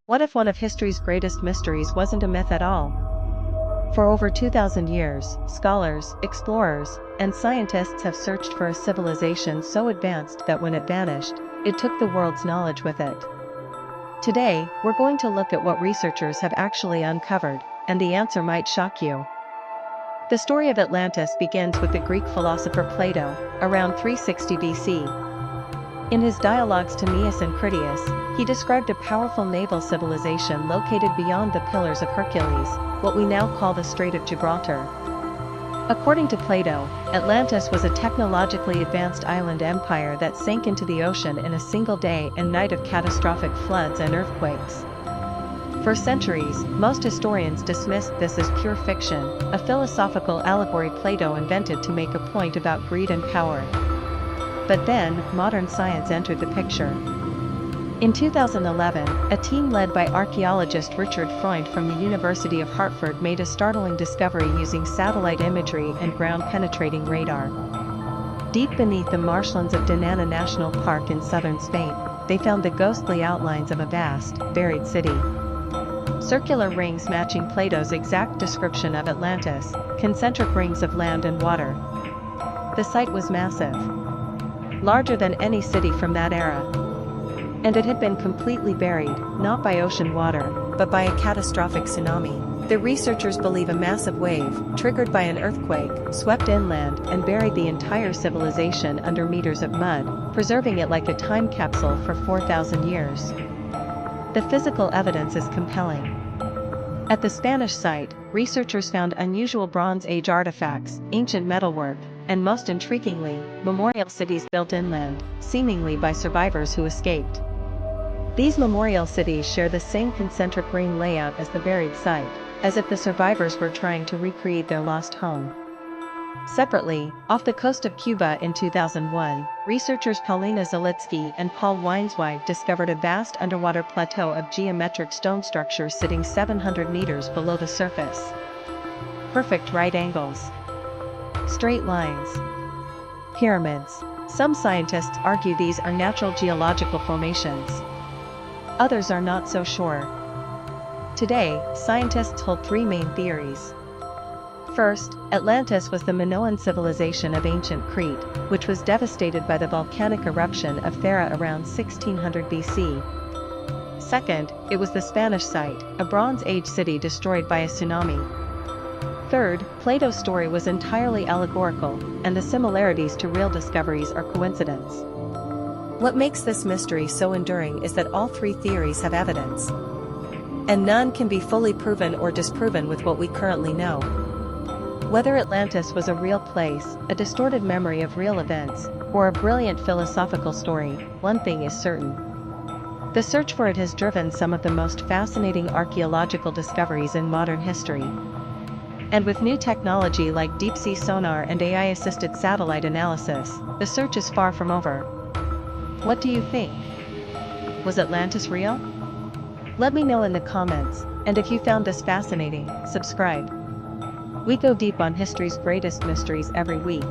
What if one of history's greatest mysteries wasn't a myth at all? For over 2,000 years, scholars, explorers, and scientists have searched for a civilization so advanced that when it vanished, it took the world's knowledge with it. Today, we're going to look at what researchers have actually uncovered, and the answer might shock you. The story of Atlantis begins with the Greek philosopher Plato, around 360 BC. In his dialogues to Timaeus and Critias, he described a powerful naval civilization located beyond the Pillars of Hercules, what we now call the Strait of Gibraltar. According to Plato, Atlantis was a technologically advanced island empire that sank into the ocean in a single day and night of catastrophic floods and earthquakes. For centuries, most historians dismissed this as pure fiction, a philosophical allegory Plato invented to make a point about greed and power. But then, modern science entered the picture. In 2011, a team led by archaeologist Richard Freund from the University of Hartford made a startling discovery using satellite imagery and ground-penetrating radar. Deep beneath the marshlands of Dinana National Park in southern Spain, they found the ghostly outlines of a vast, buried city. Circular rings matching Plato's exact description of Atlantis, concentric rings of land and water. The site was massive, larger than any city from that era. And it had been completely buried, not by ocean water, but by a catastrophic tsunami. The researchers believe a massive wave, triggered by an earthquake, swept inland and buried the entire civilization under meters of mud, preserving it like a time capsule for 4,000 years. The physical evidence is compelling. At the Spanish site, researchers found unusual Bronze Age artifacts, ancient metalwork, and most intriguingly, memorial cities built inland, seemingly by survivors who escaped. These memorial cities share the same concentric ring layout as the buried site, as if the survivors were trying to recreate their lost home. Separately, off the coast of Cuba in 2001, researchers Paulina Zalitsky and Paul Weinswig discovered a vast underwater plateau of geometric stone structures sitting 700 meters below the surface. Perfect right angles, straight lines, pyramids. Some scientists argue these are natural geological formations. Others are not so sure. Today, scientists hold three main theories. First, Atlantis was the Minoan civilization of ancient Crete, which was devastated by the volcanic eruption of Thera around 1600 BC. Second, it was the Spanish site, a Bronze Age city destroyed by a tsunami. Third, Plato's story was entirely allegorical, and the similarities to real discoveries are coincidence. What makes this mystery so enduring is that all three theories have evidence. And none can be fully proven or disproven with what we currently know. Whether Atlantis was a real place, a distorted memory of real events, or a brilliant philosophical story, one thing is certain. The search for it has driven some of the most fascinating archaeological discoveries in modern history. And with new technology like deep-sea sonar and AI-assisted satellite analysis, the search is far from over. What do you think? Was Atlantis real? Let me know in the comments, and if you found this fascinating, subscribe. We go deep on history's greatest mysteries every week.